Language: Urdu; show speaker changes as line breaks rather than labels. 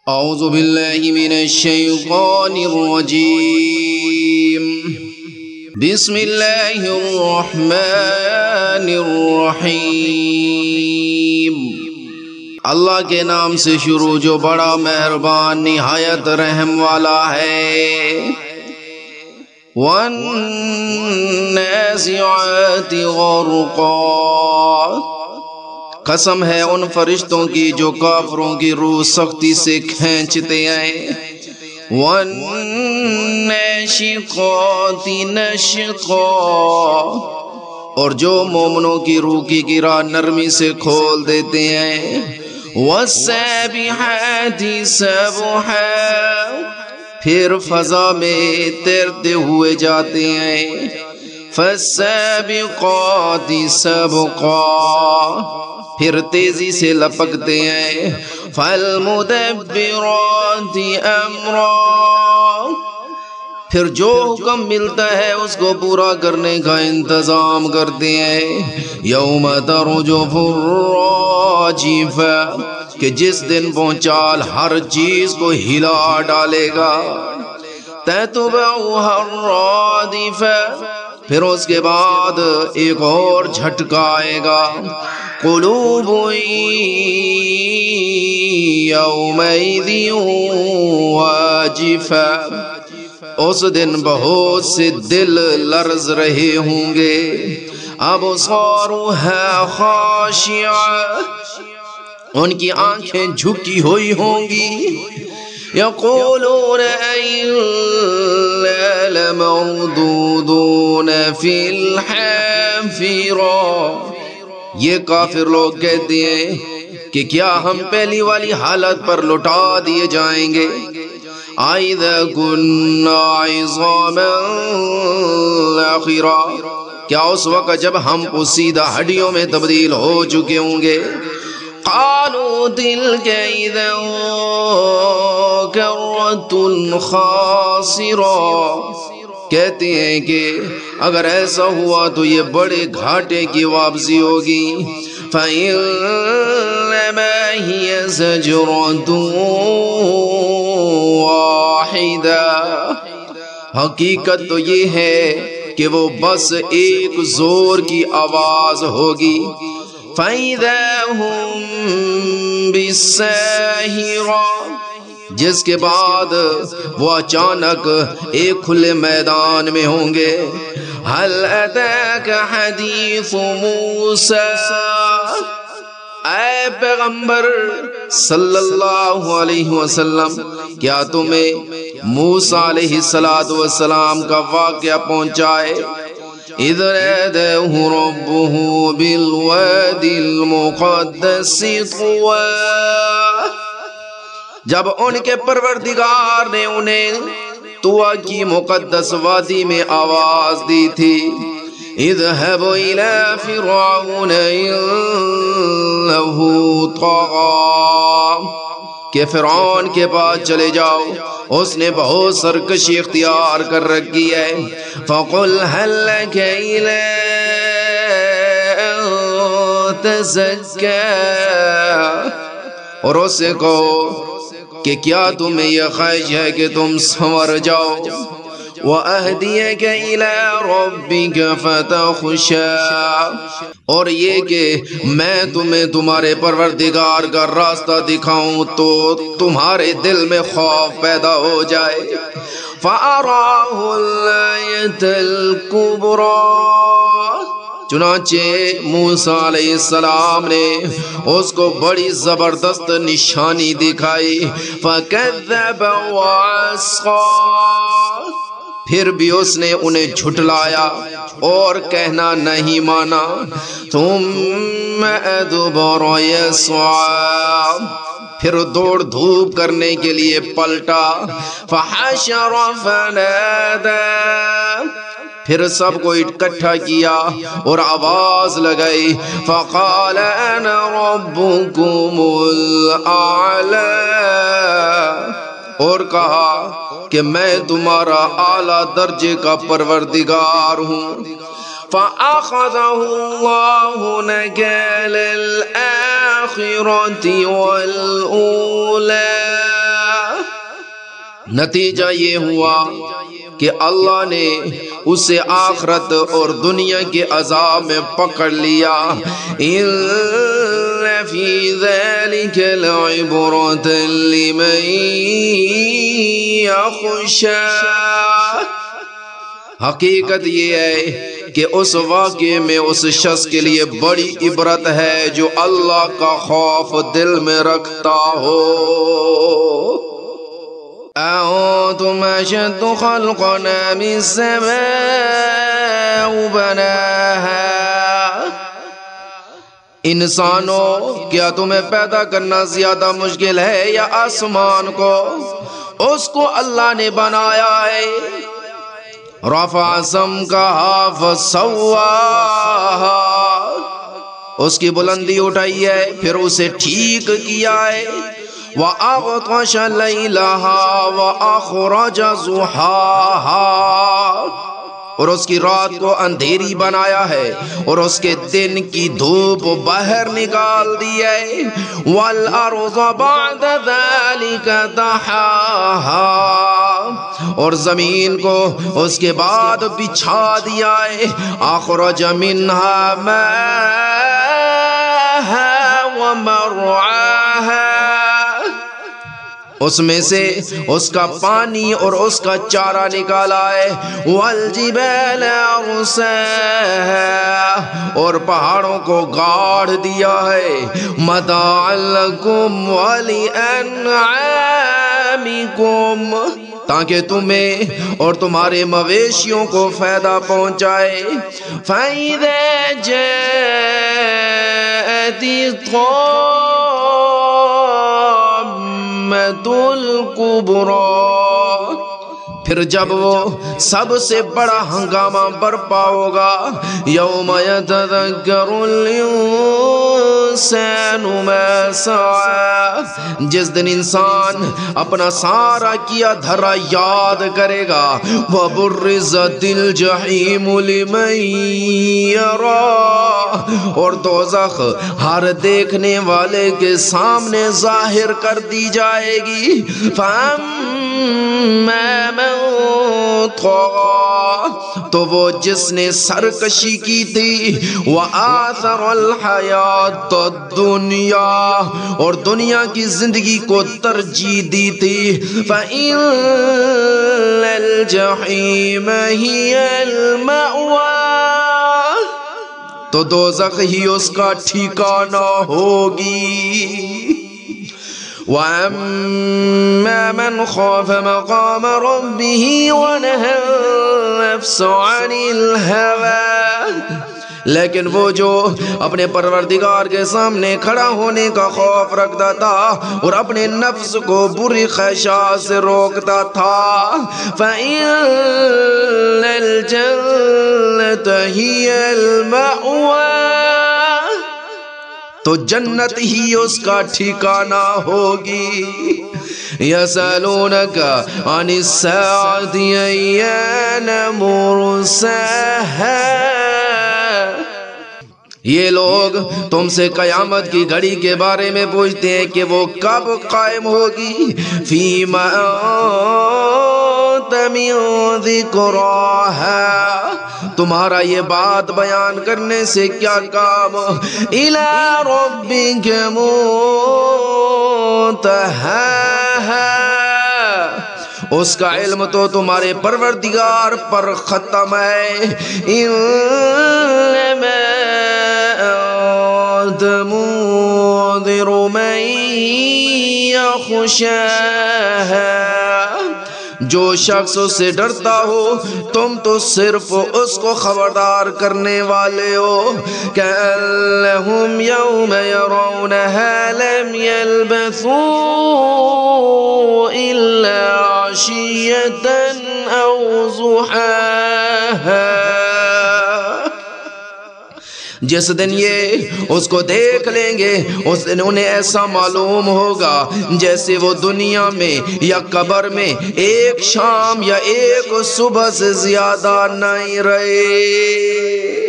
اعوذ باللہ من الشیطان الرجیم بسم اللہ الرحمن الرحیم اللہ کے نام سے شروع جو بڑا مہربان نہایت رحم والا ہے۔ وَالنَّازِعَاتِ غَرْقًا، قسم ہے ان فرشتوں کی جو کافروں کی روح سختی سے کھینچتے ہیں۔ وَالنَّاشِقَاتِ نَشْقًا، اور جو مومنوں کی روح کی گرہ نرمی سے کھول دیتے ہیں۔ وَالسَّابِحَاتِ سَبْحًا، پھر فضا میں تیرتے ہوئے جاتے ہیں۔ فَالسَّابِقَاتِ سَبْقًا، پھر تیزی سے لپکتے ہیں۔ فَالْمُدَبِّرَاتِ أَمْرًا، پھر جو حکم ملتا ہے اس کو پورا کرنے کا انتظام کرتے ہیں۔ یوم ترجف الراجفہ، کہ جس دن پہنچال ہر چیز کو ہلا ڈالے گا۔ تتبعها الرادفہ، پھر اس کے بعد ایک اور جھٹکا آئے گا۔ قلوب یومئذ واجفہ، اس دن بہت سے دل لرز رہے ہوں گے۔ ابصارها خاشعہ، ان کی آنکھیں جھکی ہوئی ہوں گی۔ یقولون اِنَّا لَمَرْدُودُونَ فِي الْحَافِرَةِ، یہ کافر لوگ کہتے ہیں کہ کیا ہم پہلی والی حالت پر لوٹا دیے جائیں گے۔ اِذَا كُنَّا عِظَامًا نَخِرَةً، کیا اس وقت جب ہم پوسیدہ ہڈیوں میں تبدیل ہو چکے ہوں گے۔ قالوا تلك اذا كرة خاسرة، کہتے ہیں کہ اگر ایسا ہوا تو یہ بڑے گھاٹے کی واپسی ہوگی۔ فإنما هي زجرة واحدة، حقیقت تو یہ ہے کہ وہ بس ایک زور کی آواز ہوگی۔ فَإِذَا هُمْ بِالسَّاهِرَةِ، جس کے بعد وہ اچانک ایک کھلے میدان میں ہوں گے۔ هَلْ أَتَاكَ حَدِيثُ مُوسَىٰ، اے پیغمبر صلی اللہ علیہ وسلم، کیا تمہیں موسیٰ علیہ السلام کا واقعہ پہنچائے؟ اذ ناداه ربه بالوادي المقدس طوى، جب ان کے پروردگار نے انہیں طویٰ کی مقدس وادی میں آواز دی تھی۔ اذهب الى فرعون انه طغى، کہ فرعون کے پاس چلے جاؤ، اس نے بہت سرکشی اختیار کر رکھی ہے۔ فَقُلْ هَلْ لَكَ إِلَىٰ أَن تَزَكَّىٰ، اور اس سے کہو کہ کیا تمہیں یہ خواہش ہے کہ تم سنور جاؤ۔ وَأَهْدِيَكَ إِلَىٰ رَبِّكَ فَتَخْشَىٰ، اور یہ کہ میں تمہیں تمہارے پروردگار کا راستہ دکھاؤں تو تمہارے دل میں خوف پیدا ہو جائے۔ فَأَرَاهُ الْآيَةَ الْكُبْرَىٰ، چنانچہ موسیٰ علیہ السلام نے اس کو بڑی زبردست نشانی دکھائی۔ فَكَذَّبَ وَعَصَىٰ، پھر بھی اس نے انہیں جھٹلایا اور کہنا نہیں مانا۔ ثُمَّ أَدْبَرَ يَسْعَىٰ، پھر دوڑ دھوپ کرنے کے لیے پلٹا۔ فَحَشَرَ فَنَادَىٰ، پھر سب کو اکٹھا کیا اور آواز لگائی۔ فَقَالَ أَنَا رَبُّكُمُ الْأَعْلَىٰ، اور کہا کہ میں تمہارا اعلیٰ درجے کا پروردگار ہوں۔ فَأَخَذَهُ اللَّهُ نَكَالَ الْآخِرَةِ وَالْأُولَىٰ، نتیجہ یہ ہوا کہ اللہ نے اسے آخرت اور دنیا کے عذاب میں پکڑ لیا۔ ان فی ذلک لعبرۃ لمن یخشی، حقیقت یہ ہے کہ اس واقعے میں اس شخص کے لیے بڑی عبرت ہے جو اللہ کا خوف دل میں رکھتا ہو۔ أَأَنتُمْ أَشَدُّ خَلْقًا أَمِ السَّمَاءُ بَنَاهَا، انسانوں کیا تمہیں پیدا کرنا زیادہ مشکل ہے یا آسمان کو؟ اس کو اللہ نے بنایا ہے۔ رفع سمکہا فسواہا، اس کی بلندی اٹھائی ہے پھر اسے ٹھیک کیا ہے۔ وَأَغْطَشَ لَيْلَهَا وَأَخْرَجَ ضُحَاهَا، اور اس کی رات کو اندھیری بنایا ہے اور اس کے دن کی دھوپ باہر نکال دی ہے۔ وَالْأَرْضَ بَعْدَ ذَلِكَ دَحَاهَا، اور زمین کو اس کے بعد بچھا دیا ہے۔ أَخْرَجَ مِنْهَا مَاءَهَا وَمَرْعَاهَا، اس میں سے اس کا پانی اور اس کا چارہ نکالا ہے۔ والجبال ارساها، اور پہاڑوں کو گاڑ دیا ہے۔ متاعا لکم ولانعامکم، تاکہ تمہیں اور تمہارے مویشیوں کو فائدہ پہنچائے۔ فَإِذَا جَاءَتِ الْكُبْرَى، پھر جب وہ سب سے بڑا ہنگامہ برپا ہوگا۔ یوم یتذکر الانسان ما سعی، جس دن انسان اپنا سارا کیا دھرا یاد کرے گا۔ وبرزت الجحیم لمن یری، اور دوزخ ہر دیکھنے والے کے سامنے ظاہر کر دی جائے گی۔ فَأَمَّا مَن طغى، تو وہ جس نے سرکشی کی تھی۔ وَآثَرَ الْحَيَاةَ الدُّنْيَا، اور دنیا کی زندگی کو ترجیح دی تھی۔ فَإِنَّ الْجَحِيمَ هِيَ الْمَأْوَىٰ، تو دوزخ ہی اس کا ٹھکانہ ہوگی۔ وَأَمَّا مَنْ خَافَ مَقَامَ رَبِّهِ وَنَهَى النَّفْسَ عَنِ الْهَوَىٰ، لیکن وہ جو اپنے پروردگار کے سامنے کھڑا ہونے کا خوف رکھتا تھا اور اپنے نفس کو بری خواہشات سے روکتا تھا۔ فَإِنَّ الْجَنَّةَ هِيَ الْمَأْوَىٰ، تو جنت ہی اس کا ٹھکانہ ہوگی۔ یسألونک عن الساعة أیان مرساها، یہ لوگ تم سے قیامت کی گھڑی کے بارے میں پوچھتے ہیں کہ وہ کب قائم ہوگی۔ فیما انت من ذکراها، تمہارا یہ بات بیان کرنے سے کیا کام۔ الی ربک منتہاها، اس کا علم تو تمہارے پروردگار پر ختم ہے۔ انما انت منذر من یخشاها، جو شخص اس سے ڈرتا ہو تم تو صرف اس کو خبردار کرنے والے ہو۔ کأنہم یوم یرونها لم یلبثوا الا عشیۃ او ضحاها، جس دن یہ اس کو دیکھ لیں گے اس دن انہیں ایسا معلوم ہوگا جیسے وہ دنیا میں یا قبر میں ایک شام یا ایک صبح سے زیادہ نہیں رہے۔